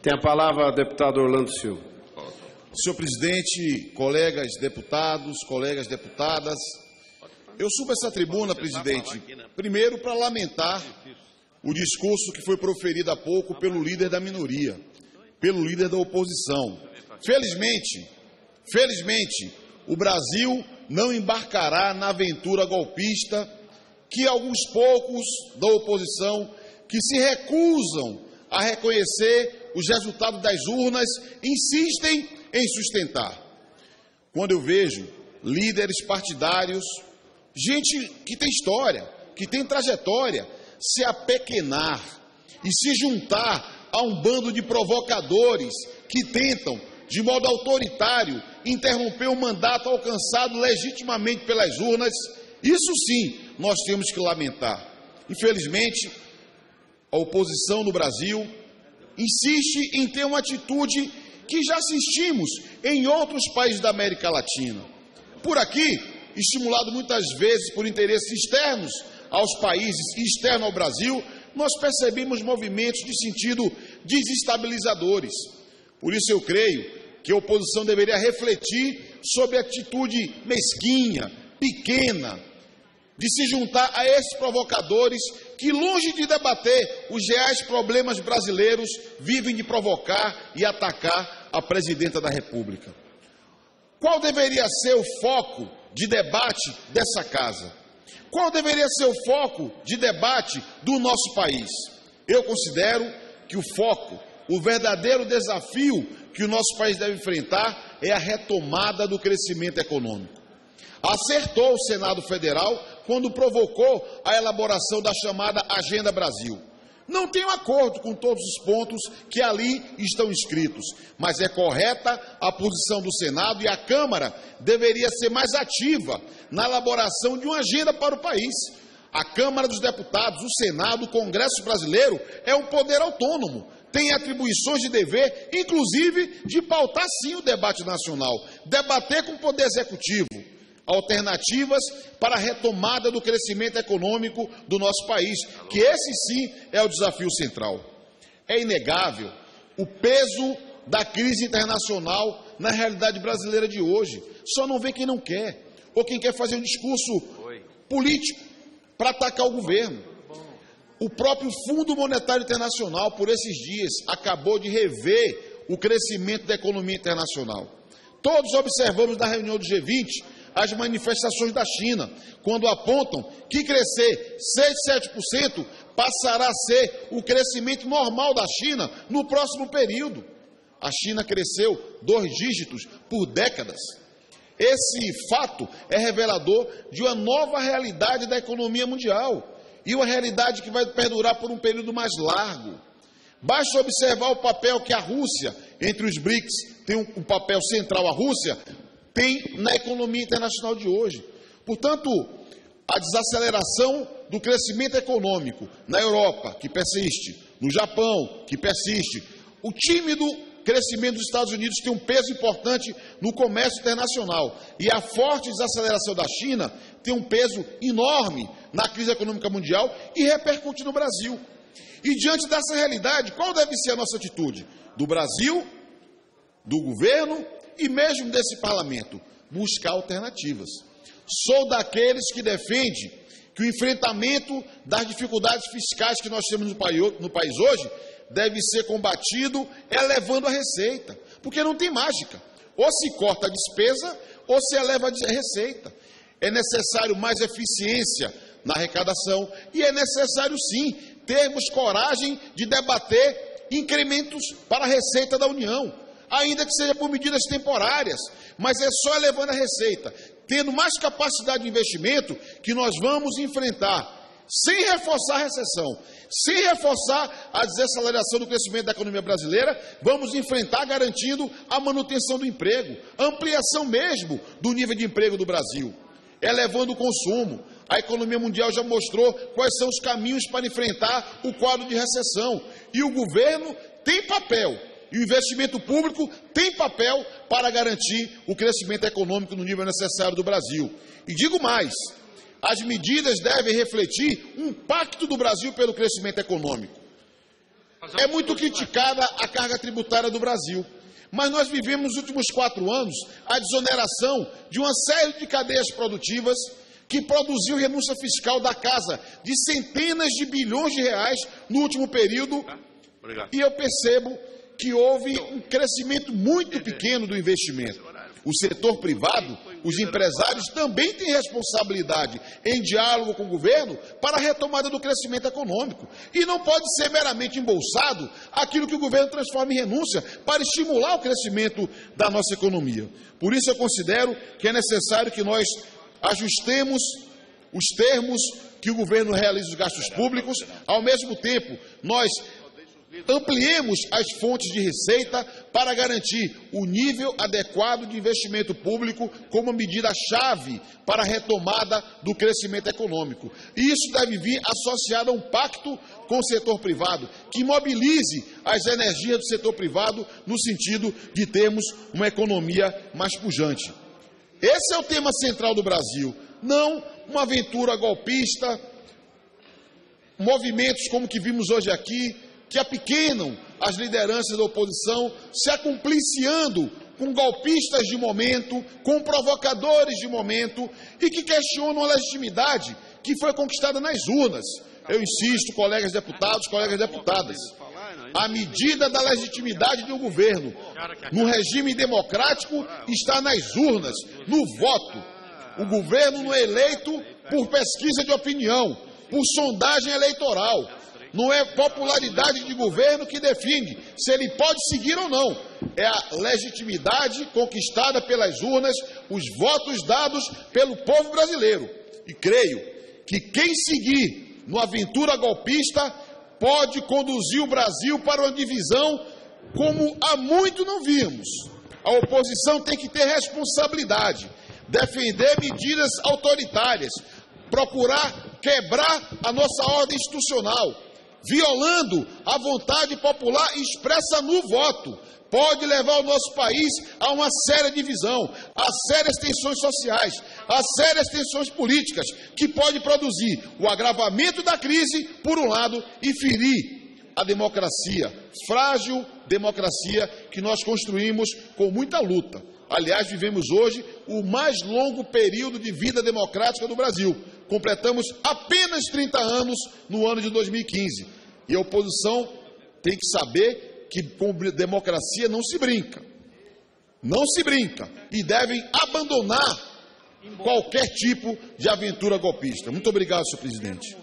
Tem a palavra o deputado Orlando Silva. Senhor presidente, colegas deputados, colegas deputadas, eu subo essa tribuna, presidente, primeiro para lamentar o discurso que foi proferido há pouco pelo líder da minoria, pelo líder da oposição. Felizmente, o Brasil não embarcará na aventura golpista que alguns poucos da oposição que se recusam a reconhecer os resultados das urnas insistem em sustentar. Quando eu vejo líderes partidários, gente que tem história, que tem trajetória, se apequenar e se juntar a um bando de provocadores que tentam, de modo autoritário, interromper o mandato alcançado legitimamente pelas urnas, isso sim nós temos que lamentar. Infelizmente, a oposição no Brasil insiste em ter uma atitude que já assistimos em outros países da América Latina. Por aqui, estimulado muitas vezes por interesses externos aos países e externos ao Brasil, nós percebemos movimentos de sentido desestabilizadores. Por isso eu creio que a oposição deveria refletir sobre a atitude mesquinha, pequena, de se juntar a esses provocadores que, longe de debater os reais problemas brasileiros, vivem de provocar e atacar a presidenta da República. Qual deveria ser o foco de debate dessa casa? Qual deveria ser o foco de debate do nosso país? Eu considero que o foco, o verdadeiro desafio que o nosso país deve enfrentar é a retomada do crescimento econômico. Acertou o Senado Federal quando provocou a elaboração da chamada Agenda Brasil. Não tenho acordo com todos os pontos que ali estão inscritos, mas é correta a posição do Senado e a Câmara deveria ser mais ativa na elaboração de uma agenda para o país. A Câmara dos Deputados, o Senado, o Congresso Brasileiro é um poder autônomo, tem atribuições de dever, inclusive de pautar sim o debate nacional, debater com o Poder Executivo alternativas para a retomada do crescimento econômico do nosso país, que esse sim é o desafio central. É inegável o peso da crise internacional na realidade brasileira de hoje. Só não vê quem não quer, ou quem quer fazer um discurso político para atacar o governo. O próprio Fundo Monetário Internacional, por esses dias, acabou de rever o crescimento da economia internacional. Todos observamos na reunião do G20 as manifestações da China, quando apontam que crescer 6, 7% passará a ser o crescimento normal da China no próximo período. A China cresceu 2 dígitos por décadas. Esse fato é revelador de uma nova realidade da economia mundial e uma realidade que vai perdurar por um período mais largo. Basta observar o papel que a Rússia, entre os BRICS, tem um papel central, a Rússia tem na economia internacional de hoje. Portanto, a desaceleração do crescimento econômico na Europa, que persiste, no Japão, que persiste, o tímido crescimento dos Estados Unidos tem um peso importante no comércio internacional e a forte desaceleração da China tem um peso enorme na crise econômica mundial e repercute no Brasil. E diante dessa realidade, qual deve ser a nossa atitude? Do Brasil, do governo e mesmo desse parlamento? Buscar alternativas. Sou daqueles que defende que o enfrentamento das dificuldades fiscais que nós temos no país hoje deve ser combatido elevando a receita, porque não tem mágica. Ou se corta a despesa ou se eleva a receita. É necessário mais eficiência na arrecadação e é necessário sim termos coragem de debater incrementos para a receita da União, ainda que seja por medidas temporárias, mas é só elevando a receita, tendo mais capacidade de investimento, que nós vamos enfrentar, sem reforçar a recessão, sem reforçar a desaceleração do crescimento da economia brasileira, vamos enfrentar garantindo a manutenção do emprego, a ampliação mesmo do nível de emprego do Brasil, elevando o consumo. A economia mundial já mostrou quais são os caminhos para enfrentar o quadro de recessão, e o governo tem papel, e o investimento público tem papel para garantir o crescimento econômico no nível necessário do Brasil. E digo mais, as medidas devem refletir um pacto do Brasil pelo crescimento econômico. É muito criticada a carga tributária do Brasil, mas nós vivemos nos últimos 4 anos a desoneração de uma série de cadeias produtivas que produziu renúncia fiscal da casa de centenas de bilhões de reais no último período. E eu percebo que houve um crescimento muito pequeno do investimento. O setor privado, os empresários também têm responsabilidade em diálogo com o governo para a retomada do crescimento econômico. E não pode ser meramente embolsado aquilo que o governo transforma em renúncia para estimular o crescimento da nossa economia. Por isso eu considero que é necessário que nós ajustemos os termos que o governo realiza os gastos públicos, ao mesmo tempo nós ampliemos as fontes de receita para garantir o nível adequado de investimento público como medida-chave para a retomada do crescimento econômico. E isso deve vir associado a um pacto com o setor privado, que mobilize as energias do setor privado no sentido de termos uma economia mais pujante. Esse é o tema central do Brasil, não uma aventura golpista, movimentos como que vimos hoje aqui, que apequenam as lideranças da oposição, se acompliciando com golpistas de momento, com provocadores de momento e que questionam a legitimidade que foi conquistada nas urnas. Eu insisto, colegas deputados, colegas deputadas, a medida da legitimidade de um governo no regime democrático está nas urnas, no voto. O governo não é eleito por pesquisa de opinião, por sondagem eleitoral. Não é popularidade de governo que define se ele pode seguir ou não. É a legitimidade conquistada pelas urnas, os votos dados pelo povo brasileiro. E creio que quem seguir no aventura golpista pode conduzir o Brasil para uma divisão como há muito não vimos. A oposição tem que ter responsabilidade, defender medidas autoritárias, procurar quebrar a nossa ordem institucional, violando a vontade popular expressa no voto, pode levar o nosso país a uma séria divisão, a sérias tensões sociais, a sérias tensões políticas, que pode produzir o agravamento da crise, por um lado, e ferir a democracia, frágil democracia que nós construímos com muita luta. Aliás, vivemos hoje o mais longo período de vida democrática do Brasil. Completamos apenas 30 anos no ano de 2015. E a oposição tem que saber que com democracia não se brinca. Não se brinca. E devem abandonar qualquer tipo de aventura golpista. Muito obrigado, senhor presidente.